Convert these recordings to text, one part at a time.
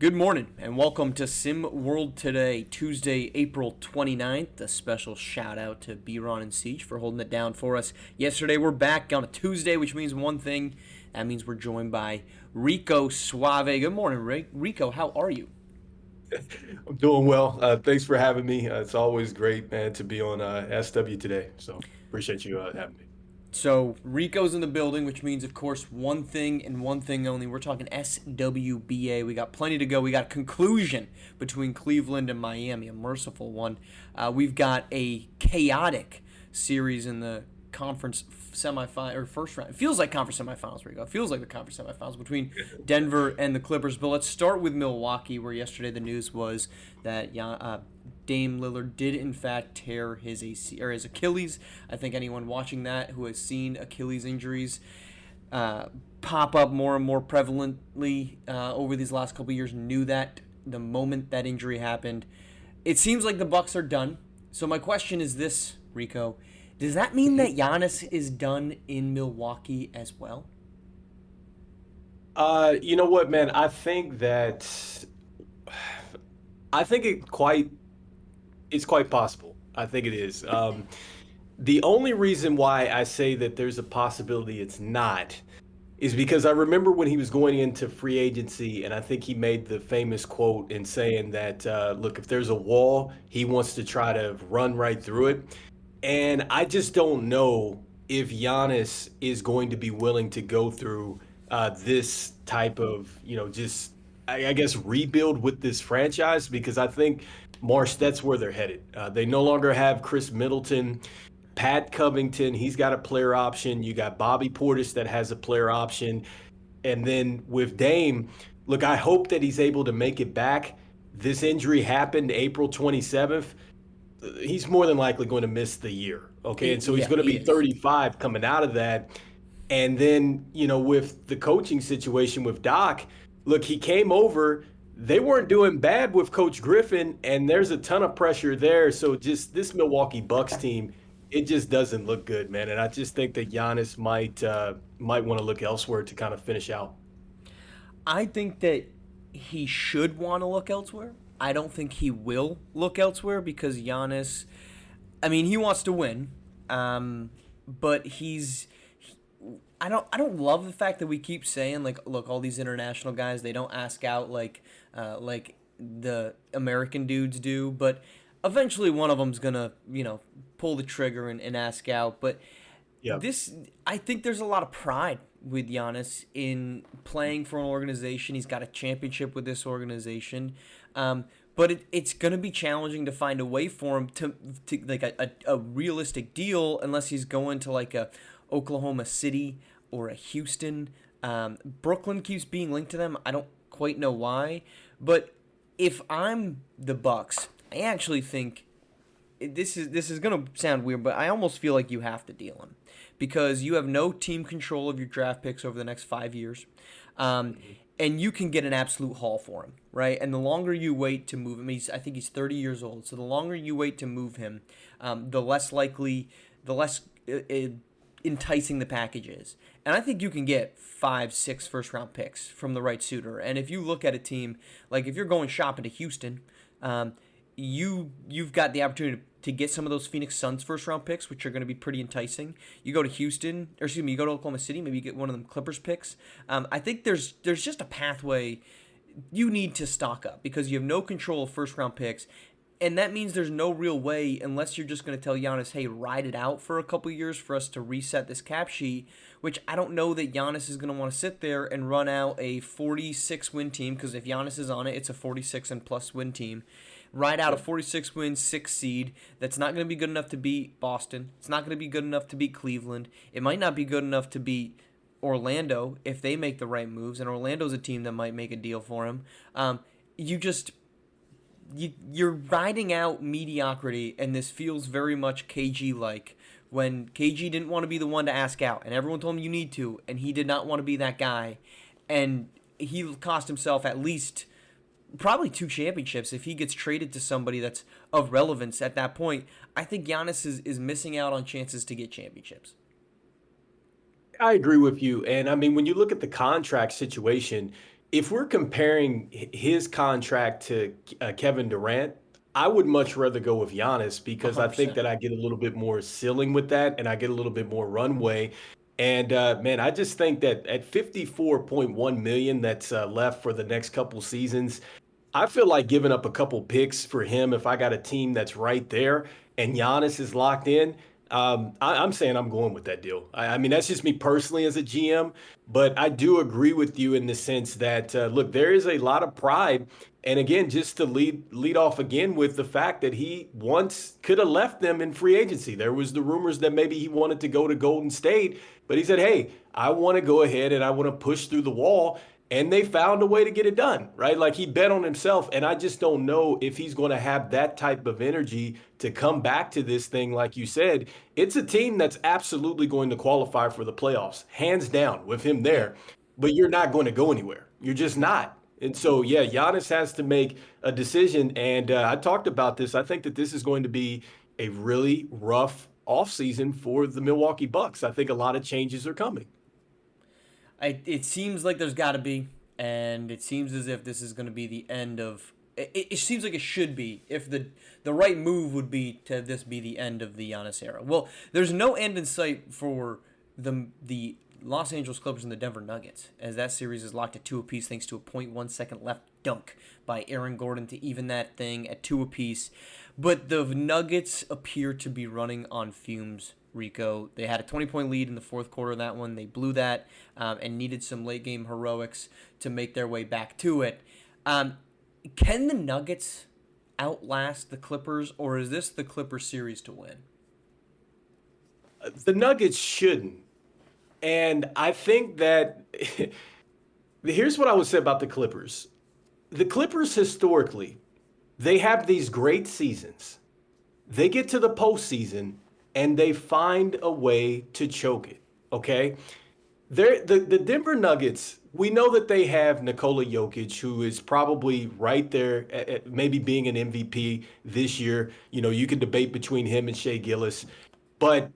Good morning and welcome to SimWorld Today, Tuesday, April 29th. A special shout out to B-Ron and Siege for holding it down for us. Yesterday we're back on a Tuesday, which means one thing. That means we're joined by Rico Suave. Good morning, Rico. How are you? I'm doing well. Thanks for having me. It's always great, man, to be on SW today. So appreciate you having me. So Rico's in the building, which means, of course, one thing and one thing only. We're talking SWBA. We got plenty to go. We got a conclusion between Cleveland and Miami, a merciful one. We've got a chaotic series in the conference semifinal or first round. It feels like conference semifinals, Rico. It feels like the conference semifinals between Denver and the Clippers. But let's start with Milwaukee, where yesterday the news was that Dame Lillard did in fact tear his his Achilles. I think anyone watching that who has seen Achilles injuries pop up more and more prevalently over these last couple of years knew that the moment that injury happened. It seems like the Bucks are done. So my question is this, Rico: does that mean that Giannis is done in Milwaukee as well? You know what, man? I think it's quite possible. I think it is. The only reason why I say that there's a possibility it's not is because I remember when he was going into free agency, and I think he made the famous quote in saying that, look, if there's a wall, he wants to try to run right through it. And I just don't know if Giannis is going to be willing to go through this type of, just I guess rebuild with this franchise because I think Marsh, that's where they're headed. They no longer have Chris Middleton. Pat Covington, he's got a player option. You got Bobby Portis that has a player option. And then with Dame, look, I hope that he's able to make it back. This injury happened April 27th. He's more than likely going to miss the year. Okay. And so he's Yeah, going to he be is. 35 coming out of that. And then, with the coaching situation with Doc, look, he came over. They weren't doing bad with Coach Griffin, and there's a ton of pressure there. So just this Milwaukee Bucks team, it just doesn't look good, man. And I just think that Giannis might want to look elsewhere to kind of finish out. I think that he should want to look elsewhere. I don't think he will look elsewhere because Giannis, I mean, he wants to win, but I don't love the fact that we keep saying like, look, all these international guys, they don't ask out like the American dudes do, but eventually one of them's gonna pull the trigger and ask out. But Yeah. this, I think there's a lot of pride with Giannis in playing for an organization. He's got a championship with this organization. But it's going to be challenging to find a way for him to like a realistic deal unless he's going to like a Oklahoma City or a Houston. Brooklyn keeps being linked to them. I don't quite know why. But if I'm the Bucks, I actually think this is gonna sound weird, but I almost feel like you have to deal him because you have no team control of your draft picks over the next 5 years, and you can get an absolute haul for him, right? And the longer you wait to move him, I think he's 30 years old. So the longer you wait to move him, the less likely, the less enticing the package is. And I think you can get 5, 6 first round picks from the right suitor. And if you look at a team like if you're going shopping to Houston, you've got the opportunity to get some of those Phoenix Suns first round picks, which are going to be pretty enticing. You go to Houston, or excuse me, you go to Oklahoma City, maybe you get one of them Clippers picks. I think there's just a pathway. You need to stock up because you have no control of first round picks. And that means there's no real way, unless you're just going to tell Giannis, hey, ride it out for a couple years for us to reset this cap sheet, which I don't know that Giannis is going to want to sit there and run out a 46-win team, because if Giannis is on it, it's a 46 and plus win team. Ride out a 46-win 6 seed that's not going to be good enough to beat Boston. It's not going to be good enough to beat Cleveland. It might not be good enough to beat Orlando if they make the right moves, and Orlando's a team that might make a deal for him. You just you're riding out mediocrity, and this feels very much KG like when KG didn't want to be the one to ask out, and everyone told him you need to, and he did not want to be that guy, and he cost himself at least probably 2 championships if he gets traded to somebody that's of relevance at that point. I think Giannis is missing out on chances to get championships. I agree with you. And I mean, when you look at the contract situation, if we're comparing his contract to Kevin Durant, I would much rather go with Giannis because I think 100%. that I get a little bit more ceiling with that and I get a little bit more runway. And man, I just think that at 54.1 million that's left for the next couple seasons, I feel like giving up a couple picks for him if I got a team that's right there and Giannis is locked in. I'm saying I'm going with that deal. I mean, that's just me personally as a GM, but I do agree with you in the sense that look, there is a lot of pride, and again, just to lead off again with the fact that he once could have left them in free agency. There was the rumors that maybe he wanted to go to Golden State, but he said, "Hey, I want to go ahead and I want to push through the wall." And they found a way to get it done, right? Like he bet on himself. And I just don't know if he's going to have that type of energy to come back to this thing. Like you said, it's a team that's absolutely going to qualify for the playoffs, hands down, with him Yeah. there. But you're not going to go anywhere. You're just not. And so, yeah, Giannis has to make a decision. And I talked about this. I think that this is going to be a really rough offseason for the Milwaukee Bucks. I think a lot of changes are coming. It seems like there's got to be, and it seems as if this is going to be the end of. It seems like it should be. If the right move would be to this be the end of the Giannis era. Well, there's no end in sight for the Los Angeles Clippers and the Denver Nuggets, as that series is locked at 2 apiece thanks to a .1 second left dunk by Aaron Gordon to even that thing at 2 apiece. But the Nuggets appear to be running on fumes, Rico. They had a 20-point lead in the fourth quarter of that one. They blew that and needed some late-game heroics to make their way back to it. Can the Nuggets outlast the Clippers, or is this the Clippers series to win? The Nuggets shouldn't. And I think that here's what I would say about the Clippers. The Clippers historically, they have these great seasons. They get to the postseason and they find a way to choke it. Okay. The Denver Nuggets, we know that they have Nikola Jokic, who is probably right there at maybe being an MVP this year. You know, you can debate between him and Shea Gillis, but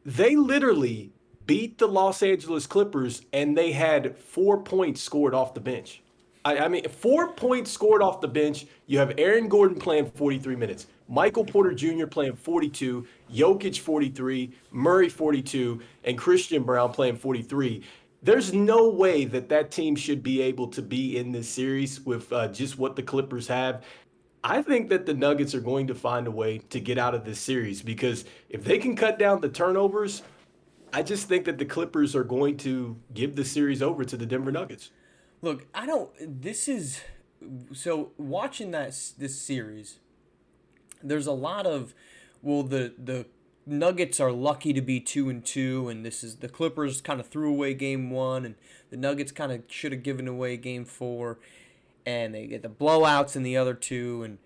they literally beat the Los Angeles Clippers and they had 4 points scored off the bench. I mean, 4 points scored off the bench. You have Aaron Gordon playing 43 minutes, Michael Porter Jr. playing 42, Jokic 43, Murray 42, and Christian Brown playing 43. There's no way that that team should be able to be in this series with just what the Clippers have. I think that the Nuggets are going to find a way to get out of this series because if they can cut down the turnovers, I just think that the Clippers are going to give the series over to the Denver Nuggets. Look, I don't. This is so watching this series. There's a lot of, well, the Nuggets are lucky to be 2-2, and this is the Clippers kind of threw away game 1, and the Nuggets kind of should have given away game 4, and they get the blowouts in the other two, and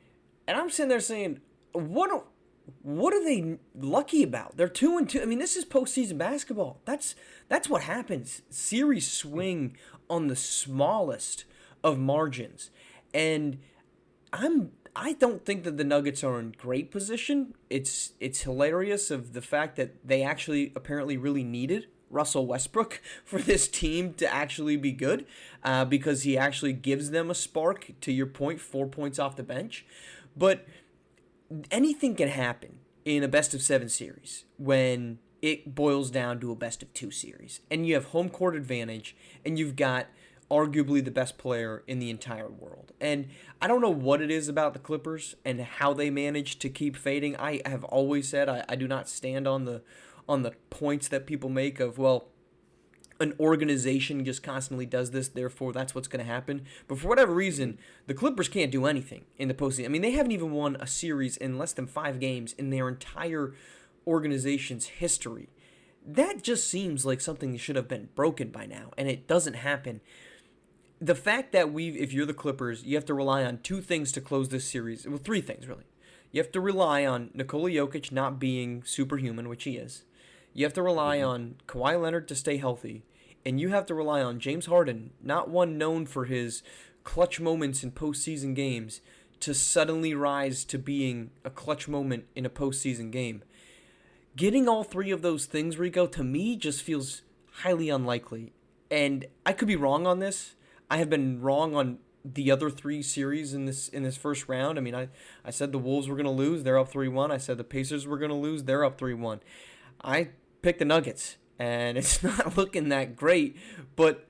I'm sitting there saying, what are they lucky about? They're 2-2. I mean, this is postseason basketball. That's what happens. Series swing on the smallest of margins, and I don't think that the Nuggets are in great position. It's hilarious of the fact that they actually apparently really needed Russell Westbrook for this team to actually be good, because he actually gives them a spark. To your point, 4 points off the bench, but anything can happen in a best-of-7 series when it boils down to a best-of-2 series. And you have home court advantage, and you've got arguably the best player in the entire world. And I don't know what it is about the Clippers and how they manage to keep fading. I have always said I do not stand on the points that people make of, well, an organization just constantly does this, therefore that's what's going to happen. But for whatever reason, the Clippers can't do anything in the postseason. I mean, they haven't even won a series in less than 5 games in their entire organization's history. That just seems like something that should have been broken by now, and it doesn't happen. The fact that if you're the Clippers, you have to rely on 2 things to close this series. Well, 3 things, really. You have to rely on Nikola Jokic not being superhuman, which he is. You have to rely on Kawhi Leonard to stay healthy, and you have to rely on James Harden, not one known for his clutch moments in postseason games, to suddenly rise to being a clutch moment in a postseason game. Getting all 3 of those things, Rico, to me just feels highly unlikely. And I could be wrong on this. I have been wrong on the other three series in this first round. I mean, I said the Wolves were going to lose. They're up 3-1. I said the Pacers were going to lose. They're up 3-1. I picked the Nuggets, and it's not looking that great. But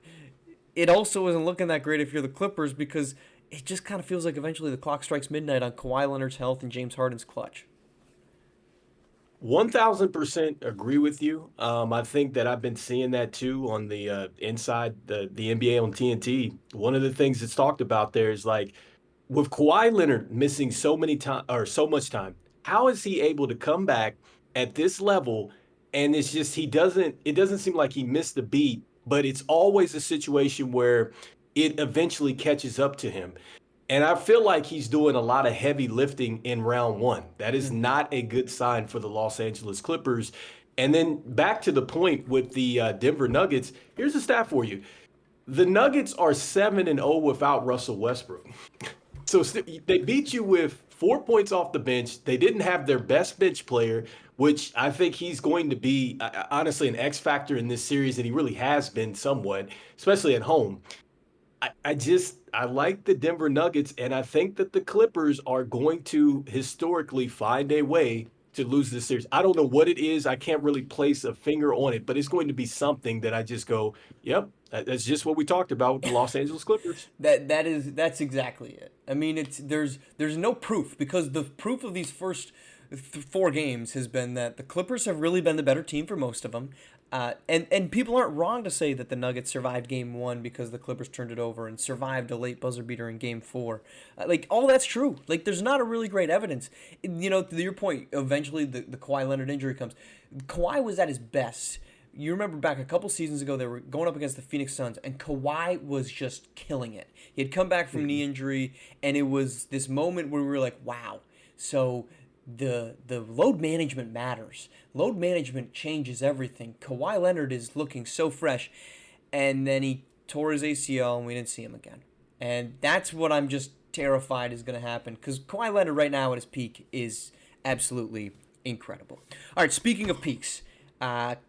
it also isn't looking that great if you're the Clippers, because it just kind of feels like eventually the clock strikes midnight on Kawhi Leonard's health and James Harden's clutch. 1000% agree with you. I think that I've been seeing that too on the inside the NBA on TNT. One of the things that's talked about there is like with Kawhi Leonard missing so many time or so much time, how is he able to come back at this level? And it's just it doesn't seem like he missed the beat, but it's always a situation where it eventually catches up to him. And I feel like he's doing a lot of heavy lifting in round one. That is not a good sign for the Los Angeles Clippers. And then back to the point with the Denver Nuggets, here's a stat for you. The Nuggets are 7-0 without Russell Westbrook. So they beat you with 4 points off the bench. They didn't have their best bench player, which I think he's going to be, honestly, an X factor in this series, and he really has been somewhat, especially at home. I like the Denver Nuggets, and I think that the Clippers are going to historically find a way to lose this series. I don't know what it is. I can't really place a finger on it, but it's going to be something that I just go, yep, that's just what we talked about with the Los Angeles Clippers. That's exactly it. I mean, there's no proof, because the proof of these first four games has been that the Clippers have really been the better team for most of them. And people aren't wrong to say that the Nuggets survived Game 1 because the Clippers turned it over and survived a late buzzer beater in Game 4. Like, all that's true. Like, there's not a really great evidence. You know, to your point, eventually the Kawhi Leonard injury comes. Kawhi was at his best. You remember back a couple seasons ago, they were going up against the Phoenix Suns, and Kawhi was just killing it. He had come back from knee injury, and it was this moment where we were like, wow. So the load management matters. Load management changes everything. Kawhi Leonard is looking so fresh, and then he tore his ACL, and we didn't see him again. And that's what I'm just terrified is going to happen, because Kawhi Leonard right now at his peak is absolutely incredible. All right, speaking of peaks,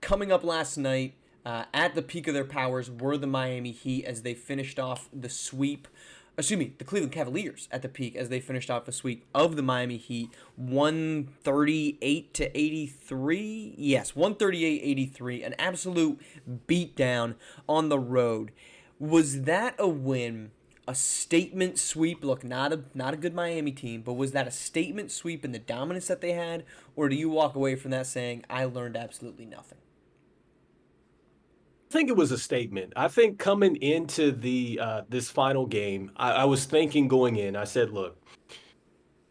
coming up last night, at the peak of their powers were the Miami Heat as they finished off the sweep. The Cleveland Cavaliers at the peak as they finished off a sweep of the Miami Heat, 138-83. Yes, 138-83, an absolute beatdown on the road. Was that a win, a statement sweep? Look, not a good Miami team, but was that a statement sweep in the dominance that they had, or do you walk away from that saying, I learned absolutely nothing? I think it was a statement. I think coming into the this final game, I was thinking going in, I said, look,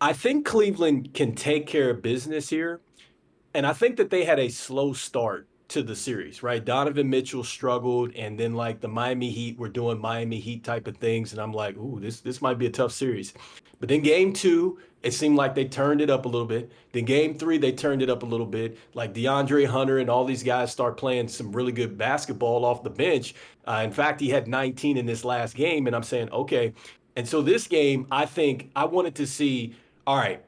I think Cleveland can take care of business here. And I think that they had a slow start to the series, right? Donovan Mitchell struggled, and then like the Miami Heat were doing Miami Heat type of things, and I'm like, ooh, this might be a tough series. But then game two, it seemed like they turned it up a little bit. Then game three, they turned it up a little bit. Like DeAndre Hunter and all these guys start playing some really good basketball off the bench. In fact, he had 19 in this last game, and I'm saying, okay. And so this game, I think I wanted to see, all right,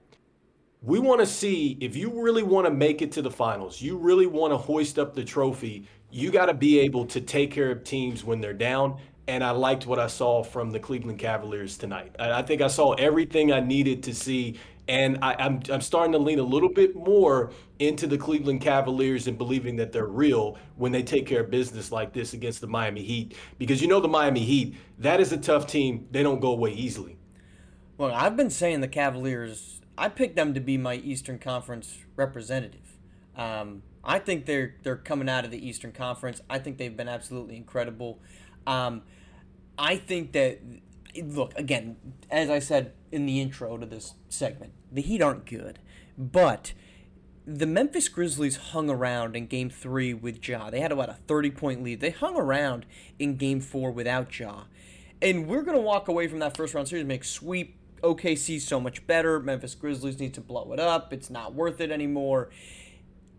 we want to see if you really want to make it to the finals, you really want to hoist up the trophy, you got to be able to take care of teams when they're down. And I liked what I saw from the Cleveland Cavaliers tonight. I think I saw everything I needed to see. And I'm starting to lean a little bit more into the Cleveland Cavaliers and believing that they're real when they take care of business like this against the Miami Heat. Because you know the Miami Heat, that is a tough team. They don't go away easily. Well, I've been saying the Cavaliers, I picked them to be my Eastern Conference representative. I think they're coming out of the Eastern Conference. I think they've been absolutely incredible. I think that, look, again, as I said in the intro to this segment, the Heat aren't good. But the Memphis Grizzlies hung around in Game 3 with Ja. They had about a 30-point lead. They hung around in Game 4 without Ja. And we're going to walk away from that first-round series and make sweep OKC so much better. Memphis Grizzlies need to blow it up. It's not worth it anymore.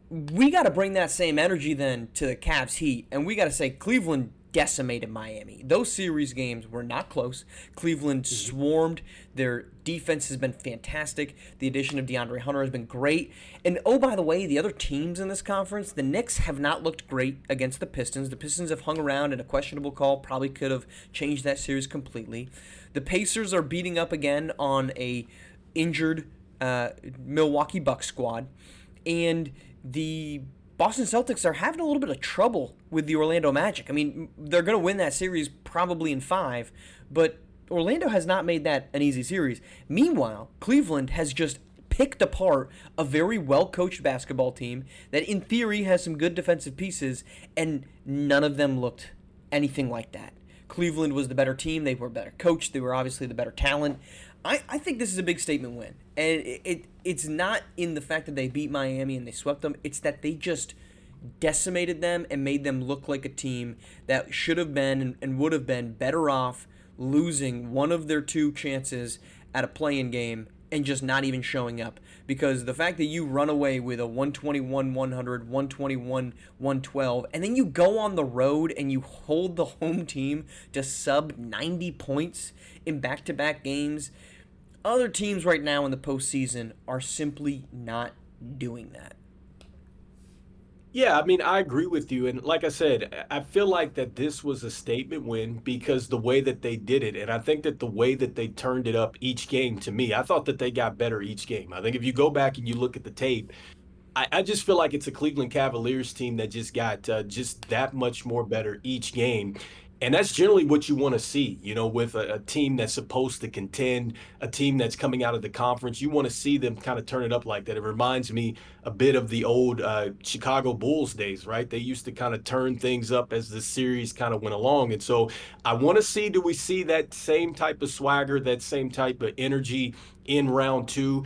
We got to bring that same energy then to the Cavs Heat, and we got to say, Cleveland, decimated Miami. Those series games were not close. Cleveland swarmed. Their defense has been fantastic. The addition of DeAndre Hunter has been great. And oh, by the way, the other teams in this conference, the Knicks have not looked great against the Pistons. The Pistons have hung around, and a questionable call probably could have changed that series completely. The Pacers are beating up again on a injured Milwaukee Bucks squad. And the Boston Celtics are having a little bit of trouble with the Orlando Magic. I mean, they're going to win that series probably in 5, but Orlando has not made that an easy series. Meanwhile, Cleveland has just picked apart a very well-coached basketball team that in theory has some good defensive pieces, and none of them looked anything like that. Cleveland was the better team. They were better coached. They were obviously the better talent. I think this is a big statement win. And it's not in the fact that they beat Miami and they swept them. It's that they just decimated them and made them look like a team that should have been and would have been better off losing one of their 2 chances at a play-in game and just not even showing up. Because the fact that you run away with a 121-100, 121-112, and then you go on the road and you hold the home team to sub 90 points in back-to-back games, other teams right now in the postseason are simply not doing that. Yeah, I mean, I agree with you. And like I said, I feel like that this was a statement win because the way that they did it. And I think that the way that they turned it up each game, to me, I thought that they got better each game. I think if you go back and you look at the tape, I just feel like it's a Cleveland Cavaliers team that just got just that much more better each game. And that's generally what you want to see, with a team that's supposed to contend, a team that's coming out of the conference. You want to see them kind of turn it up like that. It reminds me a bit of the old Chicago Bulls days, right? They used to kind of turn things up as the series kind of went along. And so I want to see, do we see that same type of swagger, that same type of energy in round 2?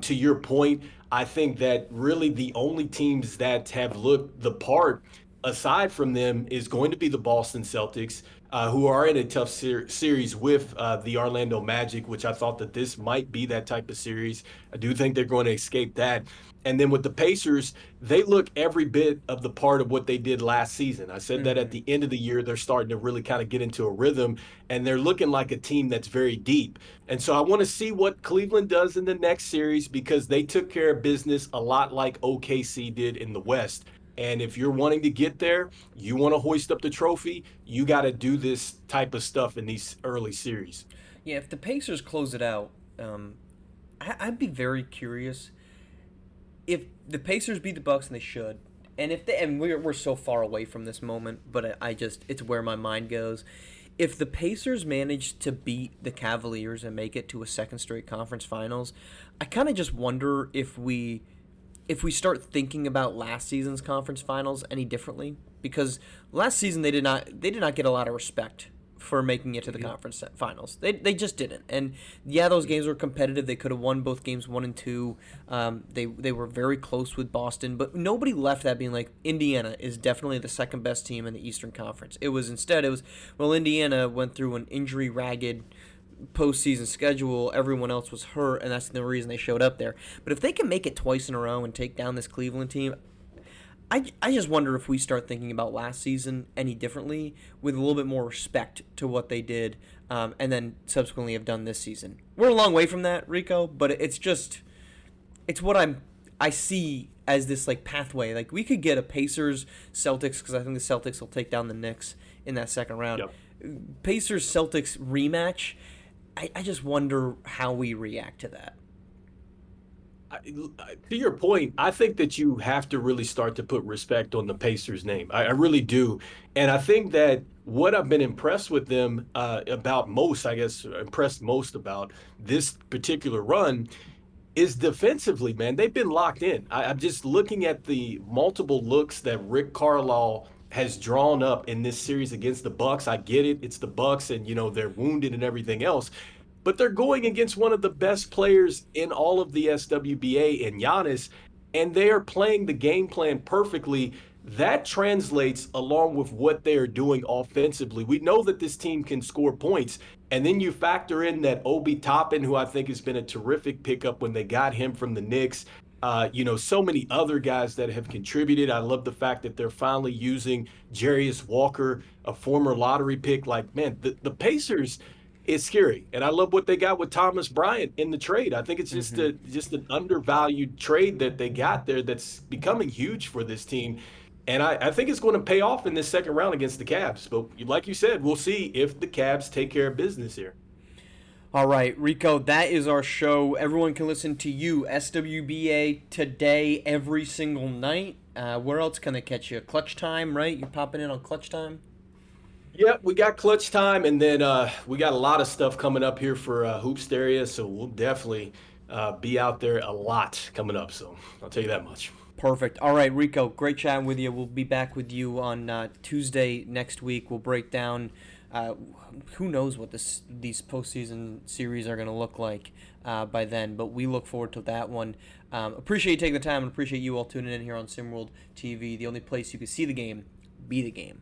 To your point, I think that really the only teams that have looked the part aside from them is going to be the Boston Celtics, who are in a tough series with the Orlando Magic, which I thought that this might be that type of series. I do think they're going to escape that. And then with the Pacers, they look every bit of the part of what they did last season. I said that at the end of the year, they're starting to really kind of get into a rhythm, and they're looking like a team that's very deep. And so I want to see what Cleveland does in the next series because they took care of business a lot like OKC did in the West. And if you're wanting to get there, you want to hoist up the trophy, you got to do this type of stuff in these early series. Yeah, if the Pacers close it out, I'd be very curious if the Pacers beat the Bucks, and they should. And if they, and we're so far away from this moment, but it's where my mind goes. If the Pacers manage to beat the Cavaliers and make it to a second straight conference finals, I kind of just wonder if we start thinking about last season's conference finals any differently, because last season they did not get a lot of respect for making it to the conference finals. They just didn't. And yeah, those games were competitive. They could have won both games 1 and 2. They were very close with Boston, but nobody left that being like Indiana is definitely the second best team in the Eastern Conference. It was Indiana went through an injury ragged postseason schedule. Everyone else was hurt, and that's the reason they showed up there. But if they can make it twice in a row and take down this Cleveland team, I just wonder if we start thinking about last season any differently with a little bit more respect to what they did, and then subsequently have done this season. We're a long way from that, Rico, but it's what I see as this like pathway. Like we could get a Pacers Celtics, because I think the Celtics will take down the Knicks in that second round. Yep. Pacers Celtics rematch. I just wonder how we react to that. To your point, I think that you have to really start to put respect on the Pacers' name. I really do. And I think that what I've been impressed with them about most, I guess, impressed most about this particular run is defensively, man. They've been locked in. I'm just looking at the multiple looks that Rick Carlisle has drawn up in this series against the Bucks. I get it. It's the Bucks, and, they're wounded and everything else. But they're going against one of the best players in all of the SWBA in Giannis, and they are playing the game plan perfectly. That translates along with what they are doing offensively. We know that this team can score points, and then you factor in that Obi Toppin, who I think has been a terrific pickup when they got him from the Knicks. So many other guys that have contributed. I love the fact that they're finally using Jarius Walker, a former lottery pick. Like, man, the Pacers is scary, and I love what they got with Thomas Bryant in the trade. I think it's just an undervalued trade that they got there that's becoming huge for this team. And I think it's going to pay off in this second round against the Cavs. But like you said, we'll see if the Cavs take care of business here. All right, Rico, that is our show. Everyone can listen to you, SWBA, today, every single night. Where else can they catch you? Clutch Time, right? You're popping in on Clutch Time? Yep, we got clutch time, and then we got a lot of stuff coming up here for Hoops area, so we'll definitely be out there a lot coming up. So I'll tell you that much. Perfect. All right, Rico, great chatting with you. We'll be back with you on Tuesday next week. We'll break down who knows what these postseason series are going to look like by then, but we look forward to that one. Appreciate you taking the time and appreciate you all tuning in here on SimWorld TV, the only place you can see the game, be the game.